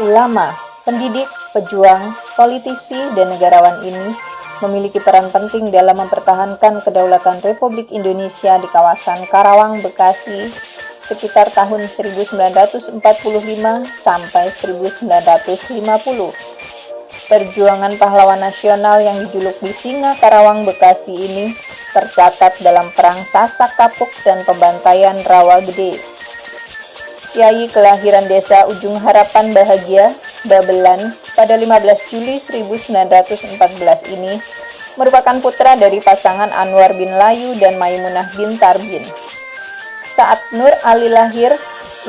Ulama, pendidik, pejuang, politisi, dan negarawan ini memiliki peran penting dalam mempertahankan kedaulatan Republik Indonesia di kawasan Karawang, Bekasi sekitar tahun 1945 sampai 1950. Perjuangan pahlawan nasional yang dijuluki Singa Karawang Bekasi ini tercatat dalam Perang Sasak Kapuk dan pembantaian Rawa Gede. Kiai kelahiran desa Ujung Harapan Bahagia, Babelan, pada 15 Juli 1914 ini merupakan putra dari pasangan Anwar bin Layu dan Maimunah bin Tarbin. Saat Nur Ali lahir,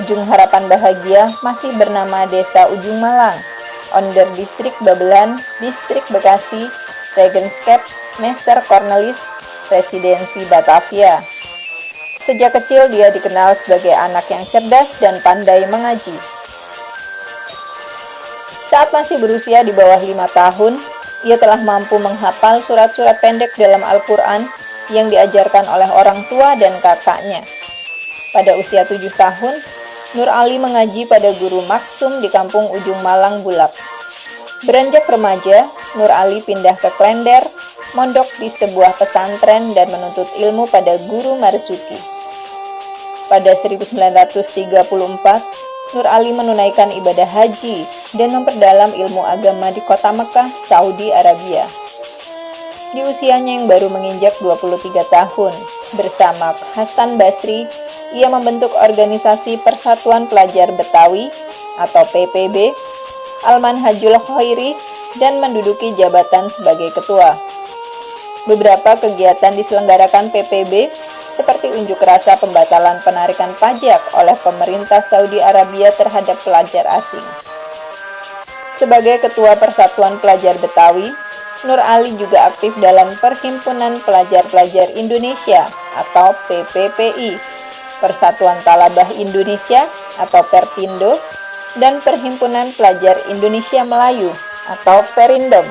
Ujung Harapan Bahagia masih bernama Desa Ujung Malang, Onder Distrik Babelan, Distrik Bekasi, Regenscape, Meester Cornelis, Residensi Batavia. Sejak kecil dia dikenal sebagai anak yang cerdas dan pandai mengaji. Saat masih berusia di bawah 5 tahun, ia telah mampu menghafal surat-surat pendek dalam Al-Quran yang diajarkan oleh orang tua dan kakaknya. Pada usia 7 tahun, Nur Ali mengaji pada guru Maksum di kampung Ujung Malang Bulak. Beranjak remaja, Nur Ali pindah ke Klender, mondok di sebuah pesantren dan menuntut ilmu pada guru Marzuki. Pada 1934, Nur Ali menunaikan ibadah haji dan memperdalam ilmu agama di kota Mekah, Saudi Arabia. Di usianya yang baru menginjak 23 tahun, bersama Hasan Basri, ia membentuk organisasi Persatuan Pelajar Betawi atau PPB, Al-Manhajul Khairi, dan menduduki jabatan sebagai ketua. Beberapa kegiatan diselenggarakan PPB seperti unjuk rasa pembatalan penarikan pajak oleh pemerintah Saudi Arabia terhadap pelajar asing. Sebagai ketua Persatuan Pelajar Betawi, Nur Ali juga aktif dalam Perhimpunan Pelajar-Pelajar Indonesia atau PPPI, Persatuan Talabah Indonesia atau Pertindo, dan Perhimpunan Pelajar Indonesia Melayu atau Perindom.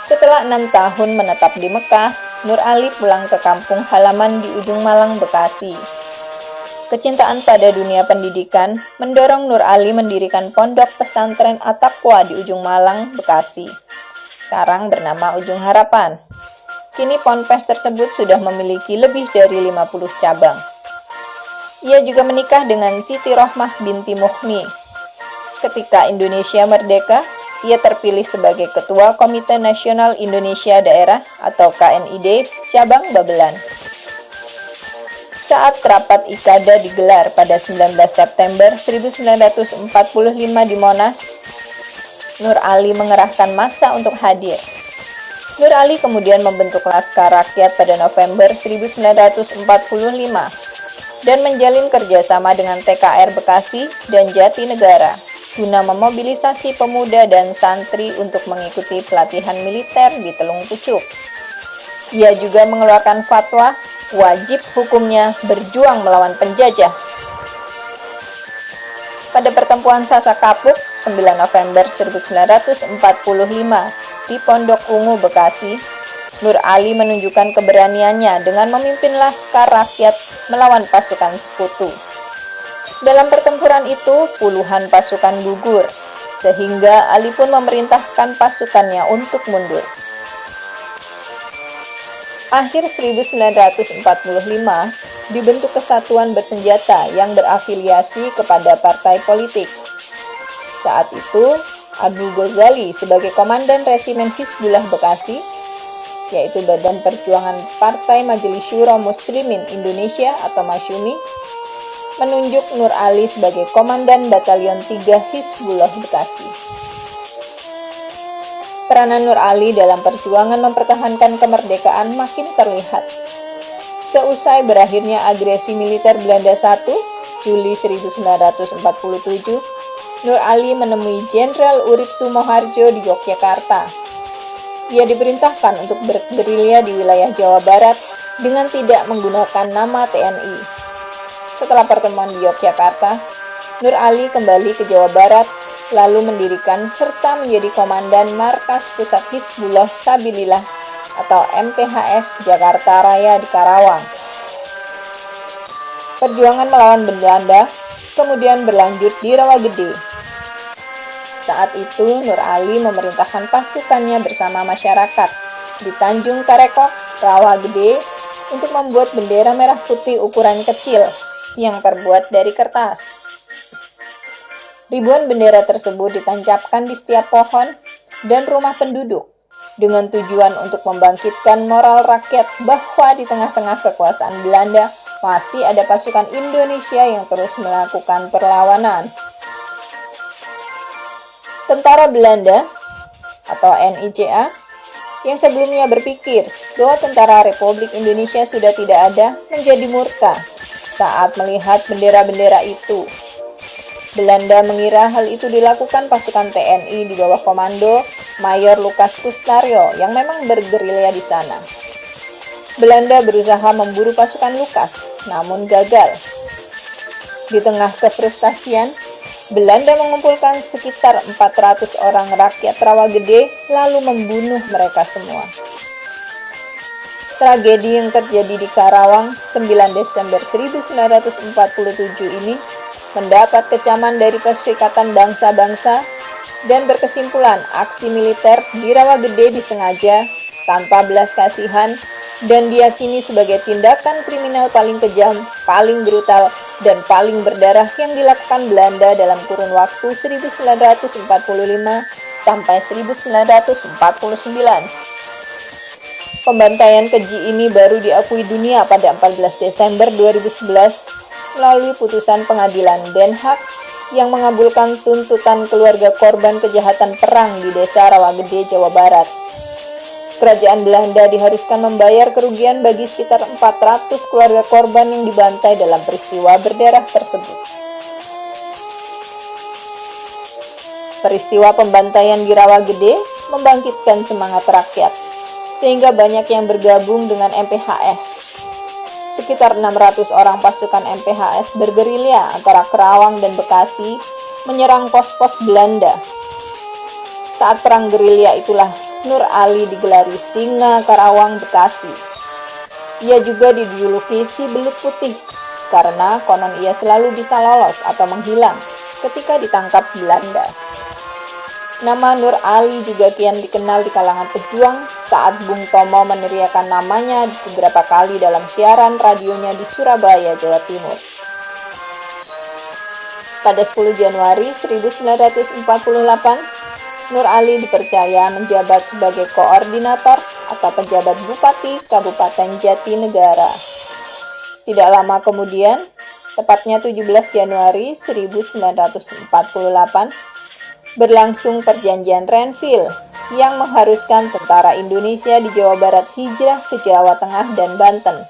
Setelah 6 tahun menetap di Mekah, Nur Ali pulang ke kampung halaman di Ujung Malang, Bekasi. Kecintaan pada dunia pendidikan mendorong Nur Ali mendirikan pondok pesantren At-Taqwa di Ujung Malang, Bekasi. Sekarang bernama Ujung Harapan. Kini ponpes tersebut sudah memiliki lebih dari 50 cabang. Ia juga menikah dengan Siti Rohmah binti Muhni. Ketika Indonesia merdeka, ia terpilih sebagai Ketua Komite Nasional Indonesia Daerah atau KNID cabang Babelan. Saat rapat Ikada digelar pada 19 September 1945 di Monas, Nur Ali mengerahkan massa untuk hadir. Nur Ali kemudian membentuk Laskar Rakyat pada November 1945 dan menjalin kerjasama dengan TKR Bekasi dan Jatinegara guna memobilisasi pemuda dan santri untuk mengikuti pelatihan militer di Telung Pucuk. Ia juga mengeluarkan fatwa wajib hukumnya berjuang melawan penjajah. Pada pertempuran Sasak Kapuk 9 November 1945 di Pondok Ungu, Bekasi, Nur Ali menunjukkan keberaniannya dengan memimpin Laskar Rakyat melawan pasukan sekutu. Dalam pertempuran itu, puluhan pasukan gugur, sehingga Ali pun memerintahkan pasukannya untuk mundur. Akhir 1945, dibentuk kesatuan bersenjata yang berafiliasi kepada partai politik. Saat itu, Abu Ghazali sebagai Komandan Resimen Hizbullah Bekasi, yaitu Badan Perjuangan Partai Majelis Syuro Muslimin Indonesia atau Masyumi, menunjuk Nur Ali sebagai Komandan Batalion 3 Hizbullah Bekasi. Peranan Nur Ali dalam perjuangan mempertahankan kemerdekaan makin terlihat. Seusai berakhirnya agresi militer Belanda 1, Juli 1947, Nur Ali menemui Jenderal Urip Sumoharjo di Yogyakarta. Ia diperintahkan untuk bergerilya di wilayah Jawa Barat dengan tidak menggunakan nama TNI. Setelah pertemuan di Yogyakarta, Nur Ali kembali ke Jawa Barat, lalu mendirikan serta menjadi komandan Markas Pusat Hizbullah Sabilillah atau MPHS Jakarta Raya di Karawang. Perjuangan melawan Belanda kemudian berlanjut di Rawagede. Saat itu Nur Ali memerintahkan pasukannya bersama masyarakat di Tanjung Karekok, Rawagede untuk membuat bendera merah putih ukuran kecil yang terbuat dari kertas. Ribuan bendera tersebut ditancapkan di setiap pohon dan rumah penduduk dengan tujuan untuk membangkitkan moral rakyat bahwa di tengah-tengah kekuasaan Belanda masih ada pasukan Indonesia yang terus melakukan perlawanan. Tentara Belanda atau NICA yang sebelumnya berpikir bahwa tentara Republik Indonesia sudah tidak ada menjadi murka saat melihat bendera-bendera itu. Belanda mengira hal itu dilakukan pasukan TNI di bawah komando Mayor Lukas Kustario yang memang bergerilya di sana. Belanda berusaha memburu pasukan Lukas, namun gagal. Di tengah kefrustasian, Belanda mengumpulkan sekitar 400 orang rakyat Rawagede lalu membunuh mereka semua. Tragedi yang terjadi di Karawang 9 Desember 1947 ini mendapat kecaman dari Perserikatan Bangsa-Bangsa dan berkesimpulan aksi militer di Rawagede disengaja tanpa belas kasihan dan diyakini sebagai tindakan kriminal paling kejam, paling brutal, dan paling berdarah yang dilakukan Belanda dalam kurun waktu 1945 sampai 1949. Pembantaian keji ini baru diakui dunia pada 14 Desember 2011 melalui putusan pengadilan Den Haag yang mengabulkan tuntutan keluarga korban kejahatan perang di desa Rawagede, Jawa Barat. Kerajaan Belanda diharuskan membayar kerugian bagi sekitar 400 keluarga korban yang dibantai dalam peristiwa berdarah tersebut. Peristiwa pembantaian di Rawagede membangkitkan semangat rakyat, sehingga banyak yang bergabung dengan MPHS. Sekitar 600 orang pasukan MPHS bergerilya antara Karawang dan Bekasi menyerang pos-pos Belanda. Saat perang gerilya itulah Nur Ali digelari Singa Karawang Bekasi. Ia juga dijuluki si Belut Putih karena konon ia selalu bisa lolos atau menghilang ketika ditangkap Belanda. Nama Nur Ali juga kian dikenal di kalangan pejuang saat Bung Tomo meneriakan namanya beberapa kali dalam siaran radionya di Surabaya, Jawa Timur. Pada 10 Januari 1948, Nur Ali dipercaya menjabat sebagai koordinator atau penjabat Bupati Kabupaten Jatinegara. Tidak lama kemudian, tepatnya 17 Januari 1948, berlangsung perjanjian Renville yang mengharuskan tentara Indonesia di Jawa Barat hijrah ke Jawa Tengah dan Banten.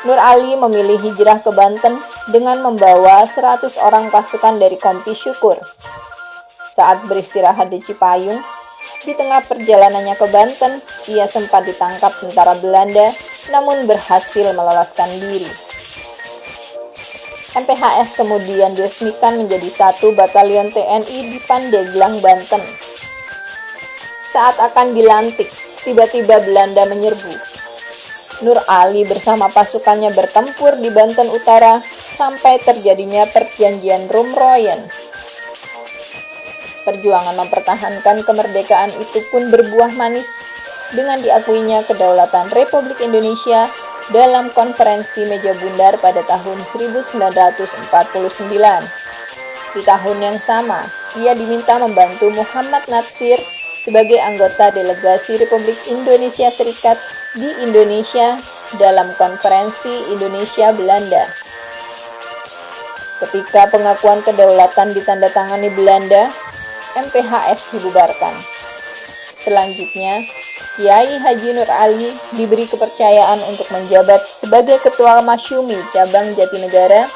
Nur Ali memilih hijrah ke Banten dengan membawa 100 orang pasukan dari Kompi Syukur. Saat beristirahat di Cipayung, di tengah perjalanannya ke Banten, ia sempat ditangkap tentara Belanda, namun berhasil meloloskan diri. MPHS kemudian diresmikan menjadi satu batalion TNI di Pandeglang, Banten. Saat akan dilantik, tiba-tiba Belanda menyerbu. Nur Ali bersama pasukannya bertempur di Banten Utara sampai terjadinya perjanjian Rumroyen. Perjuangan mempertahankan kemerdekaan itu pun berbuah manis dengan diakuinya kedaulatan Republik Indonesia dalam konferensi meja bundar pada tahun 1949. Di tahun yang sama, ia diminta membantu Muhammad Natsir sebagai anggota delegasi Republik Indonesia Serikat di Indonesia dalam konferensi Indonesia-Belanda. Ketika pengakuan kedaulatan ditandatangani Belanda, MPHS dibubarkan. Selanjutnya, Kiai Haji Nur Ali diberi kepercayaan untuk menjabat sebagai Ketua Masyumi Cabang Jatinegara,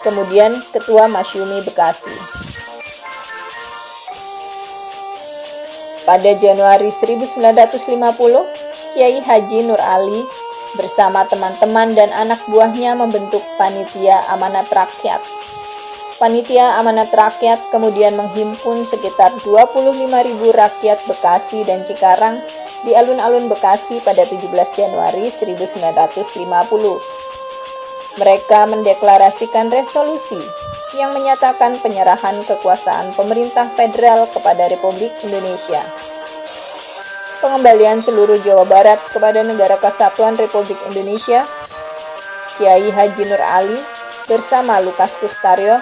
kemudian Ketua Masyumi Bekasi. Pada Januari 1950, Kiai Haji Nur Ali bersama teman-teman dan anak buahnya membentuk Panitia Amanat Rakyat. Panitia Amanat Rakyat kemudian menghimpun sekitar 25.000 rakyat Bekasi dan Cikarang di alun-alun Bekasi pada 17 Januari 1950. Mereka mendeklarasikan resolusi yang menyatakan penyerahan kekuasaan pemerintah federal kepada Republik Indonesia. Pengembalian seluruh Jawa Barat kepada Negara Kesatuan Republik Indonesia. Kiai Haji Nur Ali bersama Lukas Kustaryo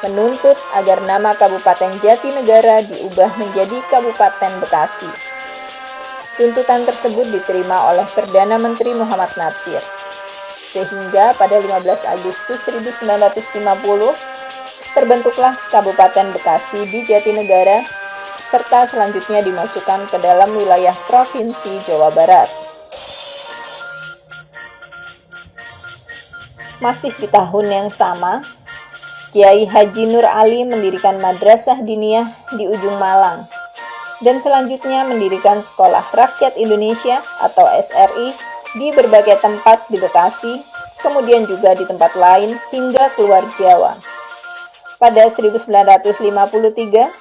menuntut agar nama Kabupaten Jatinegara diubah menjadi Kabupaten Bekasi. Tuntutan tersebut diterima oleh Perdana Menteri Muhammad Natsir. Sehingga pada 15 Agustus 1950 terbentuklah Kabupaten Bekasi di Jatinegara serta selanjutnya dimasukkan ke dalam wilayah Provinsi Jawa Barat. Masih di tahun yang sama, Kiai Haji Nur Ali mendirikan Madrasah Diniyah di ujung Malang dan selanjutnya mendirikan Sekolah Rakyat Indonesia atau SRI di berbagai tempat di Bekasi, kemudian juga di tempat lain hingga keluar Jawa. Pada 1953,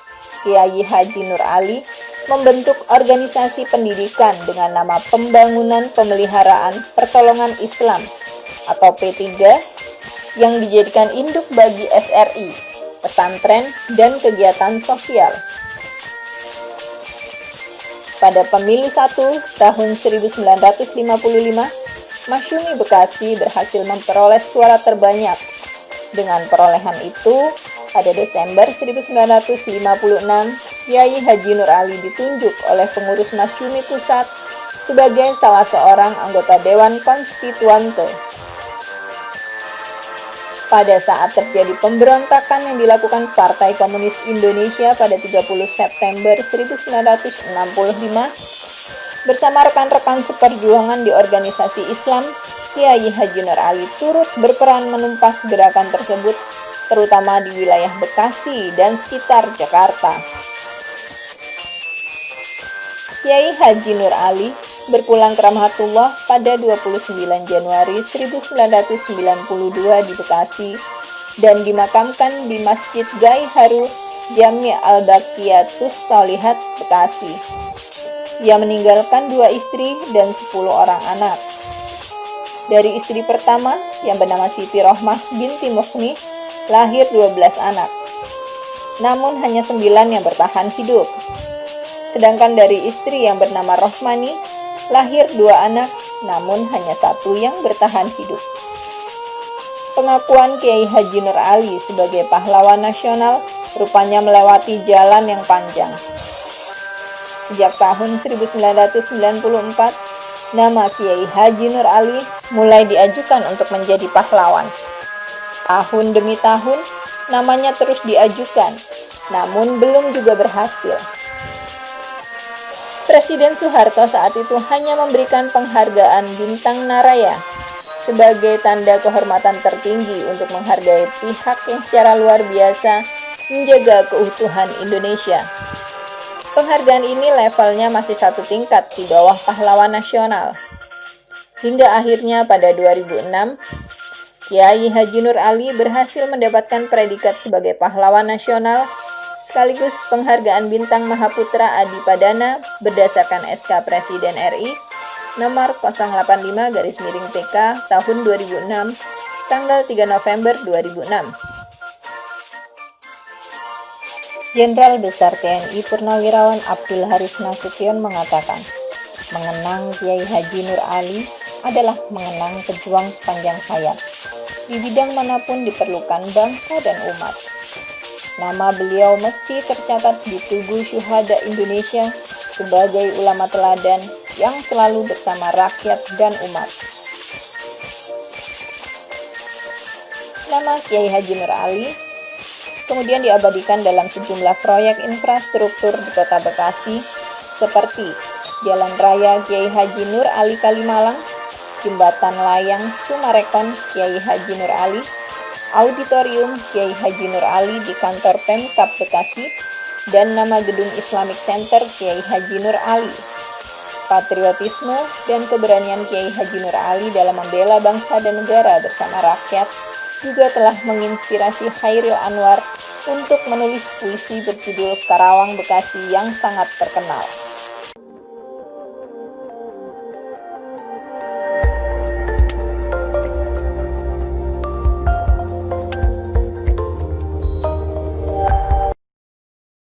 Kiai Haji Nur Ali membentuk organisasi pendidikan dengan nama Pembangunan Pemeliharaan Pertolongan Islam atau P3 yang dijadikan induk bagi SRI, pesantren, dan kegiatan sosial. Pada Pemilu 1 tahun 1955, Masyumi Bekasi berhasil memperoleh suara terbanyak. Dengan perolehan itu, pada Desember 1956, Kiai Haji Nur Ali ditunjuk oleh pengurus Masyumi Pusat sebagai salah seorang anggota Dewan Konstituante. Pada saat terjadi pemberontakan yang dilakukan Partai Komunis Indonesia pada 30 September 1965, bersama rekan-rekan seperjuangan di organisasi Islam, Kiai Haji Nur Ali turut berperan menumpas gerakan tersebut, terutama di wilayah Bekasi dan sekitar Jakarta. Kiai Haji Nur Ali berpulang ke rahmatullah pada 29 Januari 1992 di Bekasi dan dimakamkan di Masjid Gai Haru Jami' Al-Baqiyatus Sholihat, Bekasi. Ia meninggalkan 2 istri dan 10 orang anak. Dari istri pertama yang bernama Siti Rohmah binti Mukhni lahir 12 anak. Namun hanya 9 yang bertahan hidup. Sedangkan dari istri yang bernama Rohmani lahir 2 anak, namun hanya 1 yang bertahan hidup. Pengakuan Kiai Haji Nur Ali sebagai pahlawan nasional rupanya melewati jalan yang panjang. Sejak tahun 1994, nama Kiai Haji Nur Ali mulai diajukan untuk menjadi pahlawan. Tahun demi tahun, namanya terus diajukan, namun belum juga berhasil. Presiden Soeharto saat itu hanya memberikan penghargaan Bintang Naraya sebagai tanda kehormatan tertinggi untuk menghargai pihak yang secara luar biasa menjaga keutuhan Indonesia. Penghargaan ini levelnya masih 1 tingkat di bawah pahlawan nasional. Hingga akhirnya pada 2006, Kiai Haji Nur Ali berhasil mendapatkan predikat sebagai pahlawan nasional sekaligus penghargaan Bintang Mahaputra Adipadana berdasarkan SK Presiden RI nomor 085/TK tahun 2006 tanggal 3 November 2006. Jenderal Besar TNI Purnawirawan Abdul Haris Nasution mengatakan, mengenang Kiai Haji Nur Ali adalah mengenang pejuang sepanjang hayat. Di bidang manapun diperlukan bangsa dan umat. Nama beliau mesti tercatat di tugu syuhada Indonesia sebagai ulama teladan yang selalu bersama rakyat dan umat. Nama Kiai Haji Nur Ali kemudian diabadikan dalam sejumlah proyek infrastruktur di Kota Bekasi seperti Jalan Raya Kiai Haji Nur Ali Kalimalang, Jembatan Layang Sumarekon Kiai Haji Nur Ali, Auditorium Kiai Haji Nur Ali di kantor Pemkab Bekasi, dan nama Gedung Islamic Center Kiai Haji Nur Ali. Patriotisme dan keberanian Kiai Haji Nur Ali dalam membela bangsa dan negara bersama rakyat juga telah menginspirasi Khairil Anwar untuk menulis puisi berjudul Karawang Bekasi yang sangat terkenal.